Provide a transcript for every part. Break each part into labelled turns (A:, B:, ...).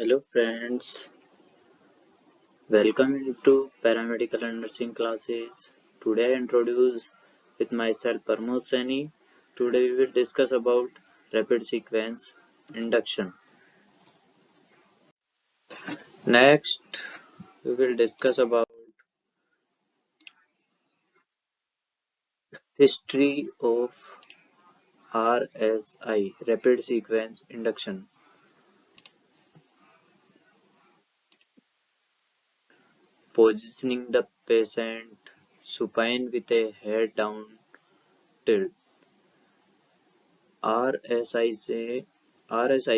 A: Hello friends, welcome to paramedical and nursing classes. Today I introduce with myself Parmod Saini. Today we will discuss about rapid sequence induction. Next we will discuss about history of RSI, rapid sequence induction. Positioning the patient supine with a head down tilt. RSI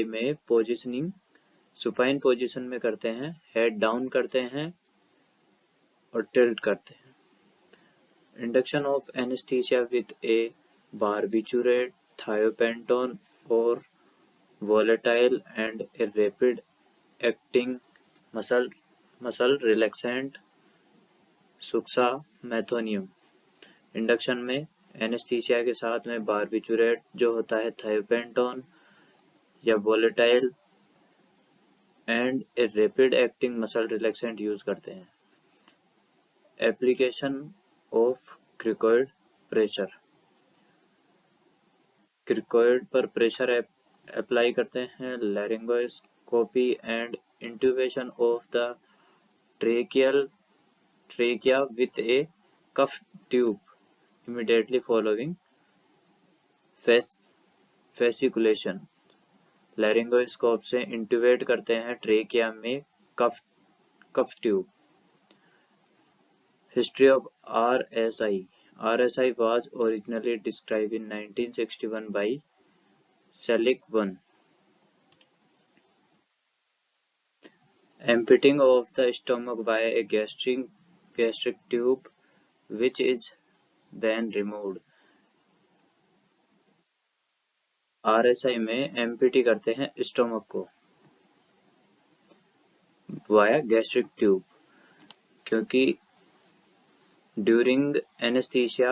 A: में positioning supine position में करते हैं, head down करते हैं और tilt करते हैं। Induction of anaesthesia with a barbiturate, thiopentone और volatile and a rapid acting muscle relaxant suxamethonium. Induction में एनेस्थीसिया के साथ में बारबिटूरेट जो होता है थायोपेंटोन या volatile and a rapid acting muscle relaxant use करते हैं। Application of cricoid pressure, cricoid पर प्रेशर अप्लाई करते हैं। Laryngoscopy and intubation of the trachea with a cuff tube immediately following fasciculation. Laryngoscope से इंट्यूबेट करते हैं trachea में कफ tube. History of RSI. RSI was originally described in 1961 by Selig 1. Emptying of the stomach via a gastric tube, which is then removed. RSI में empty करते हैं stomach को via gastric tube, क्योंकि during anaesthesia,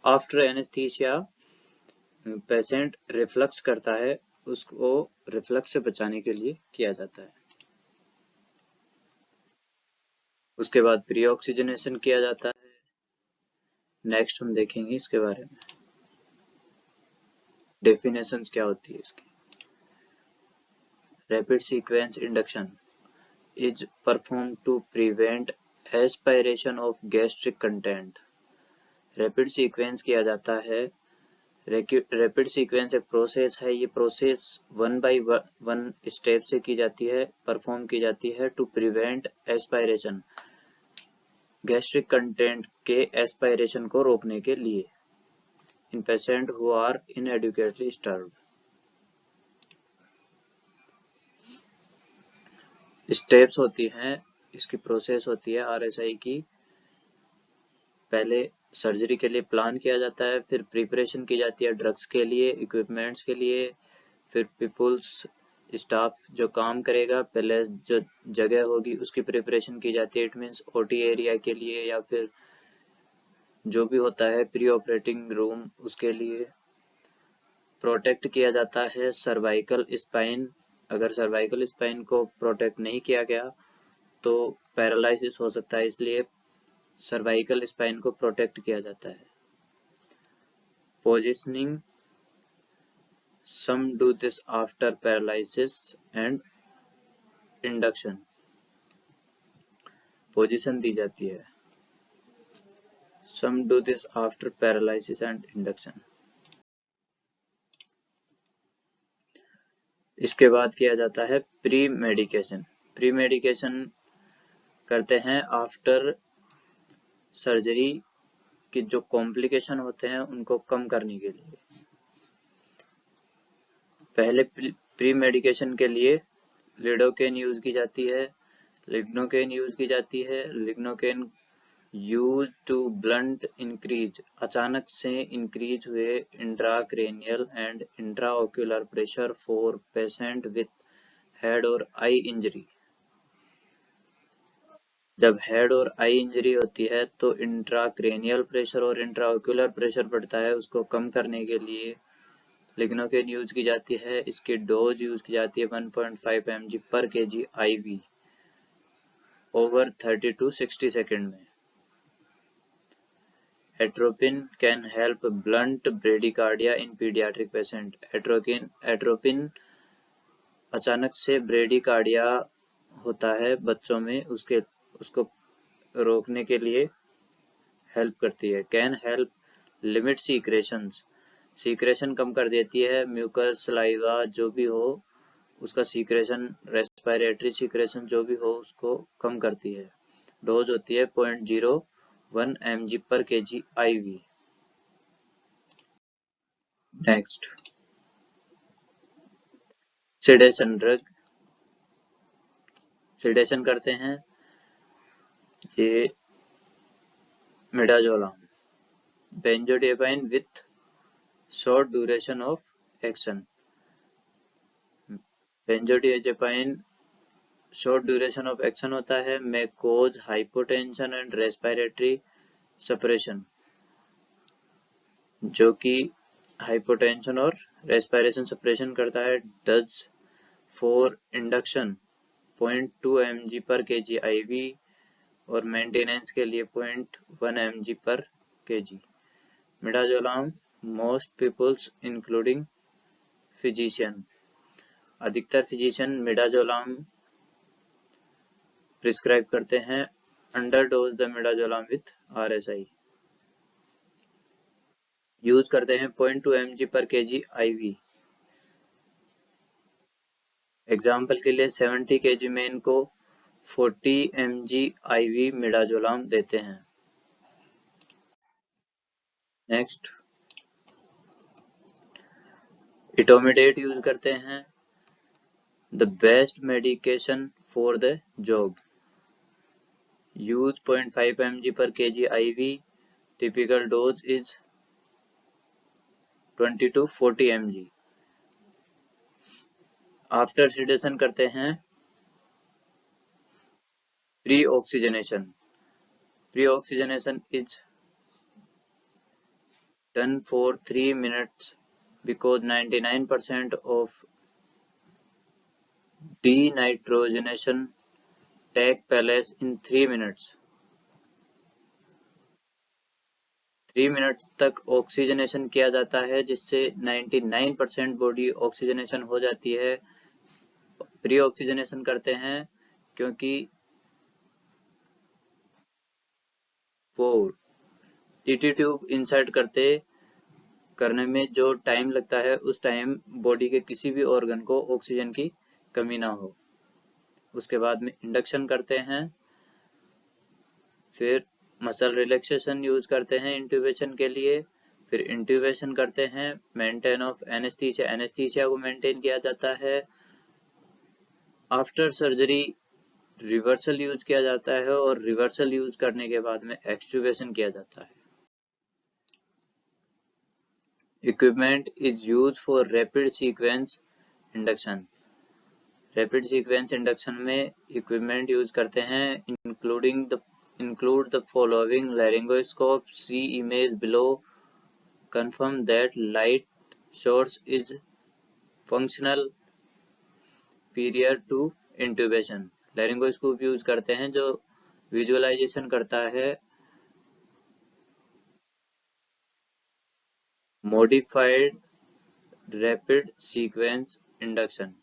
A: after anaesthesia patient reflux करता है, उसको reflux से बचाने के लिए किया जाता है। उसके बाद प्री ऑक्सीजनेशन किया जाता है। नेक्स्ट हम देखेंगे इसके बारे में, डेफिनेशंस क्या होती है इसकी। Rapid sequence induction is perform to prevent aspiration of gastric content. Rapid sequence किया जाता है। रैपिड सीक्वेंस एक प्रोसेस है, ये प्रोसेस 1 by 1 स्टेप से की जाती है, परफॉर्म की जाती है to prevent aspiration, gastric content के एस्पायरेशन को रोकने के लिए, in patient who are inadequately starved. Steps होती हैं, इसकी प्रोसेस होती है आरएसआई की। पहले सर्जरी के लिए प्लान किया जाता है, फिर प्रिपरेशन की जाती है ड्रग्स के लिए, इक्विपमेंट्स के लिए, फिर पीपुल्स स्टाफ जो काम करेगा, पहले जो जगह होगी उसकी प्रिपरेशन की जाती है। इट मीन्स ओटी एरिया के लिए या फिर जो भी होता है प्री ऑपरेटिंग रूम, उसके लिए प्रोटेक्ट किया जाता है सर्वाइकल स्पाइन। अगर सर्वाइकल स्पाइन को प्रोटेक्ट नहीं किया गया तो पैरालिसिस हो सकता है, इसलिए सर्वाइकल स्पाइन को प्रोटेक्ट किया जाता है। Positioning, some do this after paralysis and induction. Position दी जाती है। Some do this after paralysis and induction. इसके बाद किया जाता है प्री मेडिकेशन। प्री मेडिकेशन करते हैं आफ्टर सर्जरी की जो कॉम्प्लिकेशन होते हैं उनको कम करने के लिए। पहले प्री मेडिकेशन के लिए लिडोकेन यूज की जाती है, लिग्नोकेन यूज की जाती है। Lignocaine use to blunt increase, अचानक से इंक्रीज हुए intracranial and intraocular pressure for patient with head और आई इंजरी। जब हेड और आई इंजरी होती है तो इंट्राक्रेनियल प्रेशर और इंट्राओक्यूलर प्रेशर बढ़ता है, उसको कम करने के लिए लिग्नोकेन यूज की जाती है, इसकी डोज यूज की जाती है 1.5 mg पर kg IV over 30 to 60 second में। Atropine can help blunt bradycardia in paediatric patient. Atropine अचानक से ब्रेडिकार्डिया होता है बच्चों में, उसको रोकने के लिए हेल्प करती है। कैन हेल्प लिमिट सीक्रेशन कम कर देती है। म्यूकस सलाइवा जो भी हो उसका सीक्रेशन, रेस्पिरेटरी सीक्रेशन जो भी हो उसको कम करती है। डोज होती है 0.01 mg पर kg IV। Next, sedation drug. Sedation करते हैं ये midazolam, benzodiazepine with short duration of action. Benzodiazepine short duration of action होता है, may cause hypotension and respiratory suppression, जो कि हाइपोटेंशन और रेस्पिरेशन सप्रेशन करता है। डज फॉर इंडक्शन 0.2 mg पर kg IV और मेंटेनेंस के लिए 0.1 mg पर kg। Midazolam most peoples including physician, अधिकतर फिजिशियन मिडाजोलाम प्रिस्क्राइब करते हैं। Under dose the midazolam with RSI, use करते हैं 0.2 mg पर kg IV। एग्जाम्पल के लिए 70 kg मेन को 40 mg IV मिडाजोलाम देते हैं। नेक्स्ट, इटोमिडेट यूज करते हैं। The best medication for the job, use 0.5 mg पर kg IV। Typical dose is 20 to 40 mg। After sedation करते हैं pre oxygenation. Pre oxygenation is done for 3 minutes because 99% of denitrogenation take place in 3 minutes। 3 minute तक oxygenation किया जाता है जिससे 99% body oxygenation हो जाती है। प्री ऑक्सीजनेशन करते हैं क्योंकि वो ईटी ट्यूब इंसर्ट करने में जो टाइम लगता है उस टाइम बॉडी के किसी भी ऑर्गन को ऑक्सीजन की कमी ना हो। उसके बाद में इंडक्शन करते हैं, फिर मसल रिलैक्सेशन यूज करते हैं इंट्यूबेशन के लिए, फिर इंट्यूबेशन करते हैं। मेंटेन ऑफ एनेस्थीसिया, एनेस्थीसिया को मेंटेन किया जाता है। आफ्टर सर्जरी रिवर्सल यूज किया जाता है और रिवर्सल यूज करने के बाद में एक्सट्यूबेशन किया जाता है। Equipment is use for rapid sequence induction. Rapid sequence induction में इक्विपमेंट यूज करते हैं include the following: laryngoscope, see image below, confirm that light source is functional prior to intubation। laryngoscope use करते हैं जो visualization करता है modified rapid sequence induction.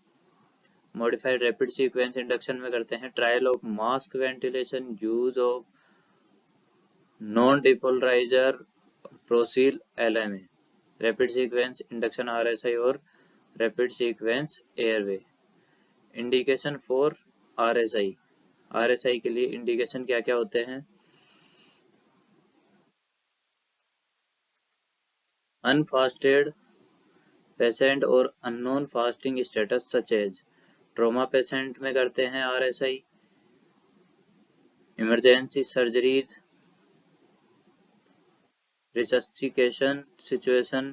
A: Modified rapid sequence induction में करते हैं trial of mask ventilation, use of non depolarizer proseal LMA, rapid sequence induction RSI और rapid sequence airway. Indication for RSI के लिए इंडिकेशन क्या क्या होते हैं? अनफास्टेड पेशेंट और unknown fasting status such as, trauma patient में करते हैं RSI। Emergency surgeries, resuscitation situation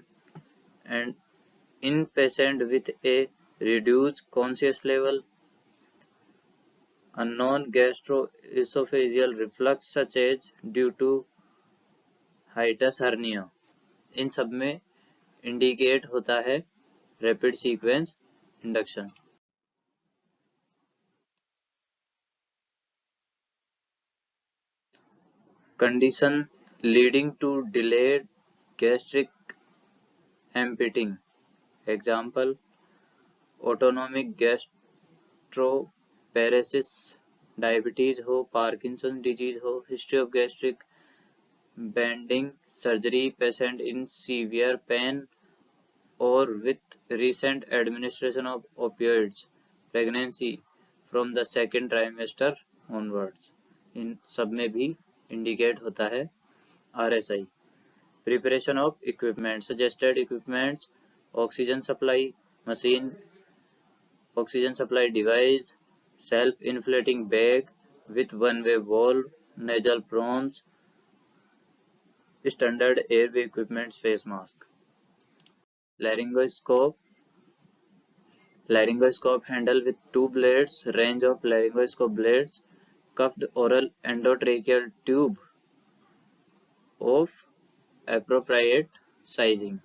A: and in patient with a reduced conscious level, unknown gastroesophageal reflux such as due to hiatus hernia। इन सब में indicate होता है rapid sequence induction. Condition leading to delayed gastric emptying, example autonomic gastroparesis, diabetes हो, Parkinson disease हो, history of gastric banding surgery, patient in severe pain और with recent administration of opioids, pregnancy from the second trimester onwards, इन सब में भी indicate होता है RSI। Preparation of equipment, suggested equipments, oxygen supply machine, oxygen supply device, self inflating bag with one-way valve, nasal prawns, standard airway equipment, face mask। Laryngoscope, laryngoscope handle with two blades, range of laryngoscope blades, cuffed oral endotracheal tube of appropriate sizing,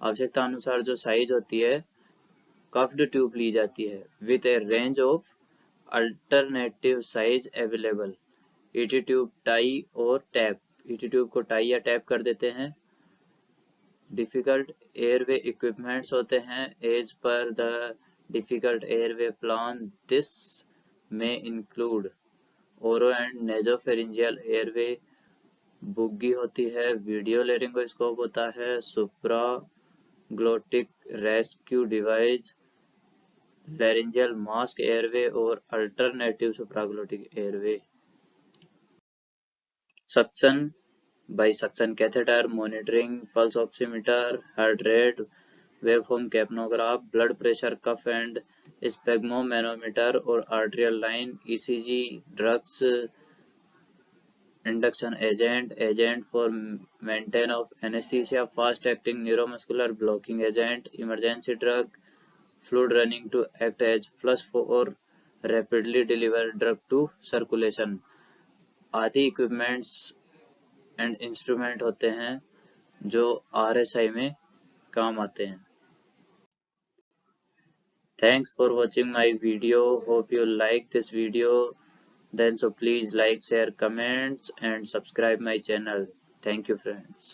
A: आवश्यकता अनुसार जो size होती है cuffed tube ली जाती है with a range of alternative size available, ET tube tie और tap, ET tube को tie या टैप कर देते हैं। डिफिकल्ट एयरवे इक्विपमेंट्स होते हैं as per the difficult airway plan, this में include oro and nasopharyngeal airway, bougie होती है, वीडियो लेरिंगोस्कोप होता है, supra glottic rescue device, laryngeal mask airway और alternative supraglottic airway. Suction by suction catheter, monitoring pulse oximeter, heart rate, waveform capnograph, blood pressure cuff and sphygmomanometer or arterial line, ECG, drugs, induction agent, agent for maintain of anesthesia, fast acting neuromuscular blocking agent, emergency drug, fluid running to act as flush for rapidly deliver drug to circulation, आदि equipments and instrument होते हैं जो RSI में काम आते हैं। Thanks for watching my video. Hope you like this video. Then so please like, share, comments and subscribe my channel. Thank you friends.